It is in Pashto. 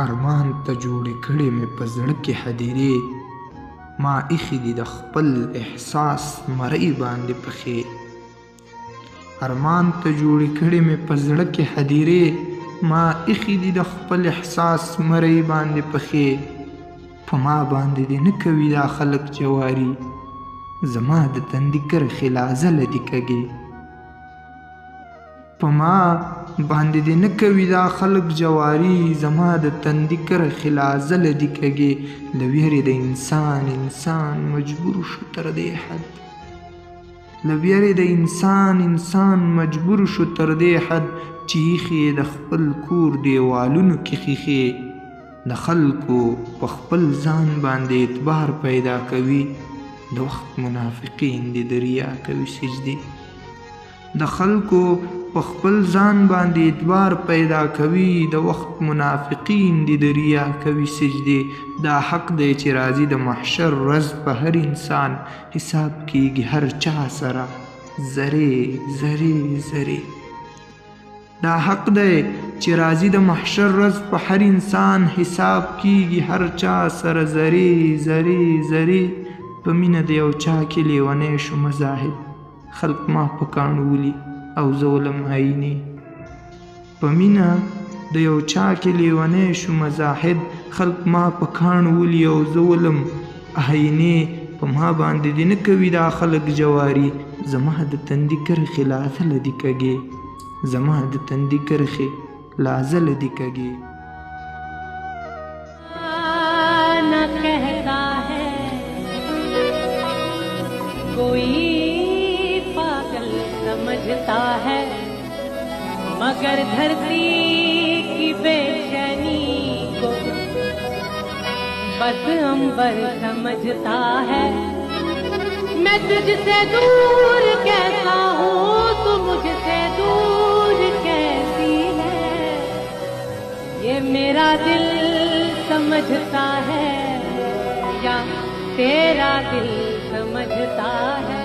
ارمان ته جوړې کړې مې په زړه کې هدیرې، ما ایښي دي د خپل احساس مرۍ باندې پښې. ارمان ته جوړې کړې مې په زړه کې هدیرې، ما ایښي دي د خپل احساس مرۍ باندې پښې. په ما باندې دې نه کوي دا خلک جواري، زما د تندي کرښې لا ځله دي کږې. په ما باندې دې نه کوي دا خلک جواري، زما د تندي کرښې لا ځله دي کږې. له ویرې د انسان مجبور شو تر دې حد، له ویرې د انسان مجبور شو تر دې حد، چې ایښې د خپل کور دیوالونو کې ښیښې. د خلکو په خپل ځان باندې اعتبار پیدا کوي، د وخت منافقین دې د ریا کوي سجدې. د خلکو په خپل ځان باندې اعتبار پیدا کوي، د وخت منافقین دې د ریا کوي سجدې. دا حق دی چې راځي د محشر ورځ په هر انسان، حساب کیږي هر چا سره ذرې ذرې ذرې. دا حق دی چې راځي د محشر ورځ په هر انسان، حساب کیږي هر چا سره ذرې ذرې ذرې. په مینه د یو چا کې لیونی شومه زاهد، خلق ما په کاڼو ولي او زه ولم آینې. په مینه د یو چا کې لیونی شومه زاهد، خلق ما په کاڼو ولي او زه ولم آینې. په ما باندې دې نه کوي دا خلک جواري، زما د تندي کرښې لا ځله دي کږې، زما د تندي کرښې لا ځله دي کږې. ना कहता है कोई पागल समझता है, मगर धरती की बेचैनी को बस अंबर समझता है. मैं तुझसे दूर कैसा हूँ, तू मुझसे दूर कैसी है, ये मेरा दिल समझता है या तेरा दिल समझता है.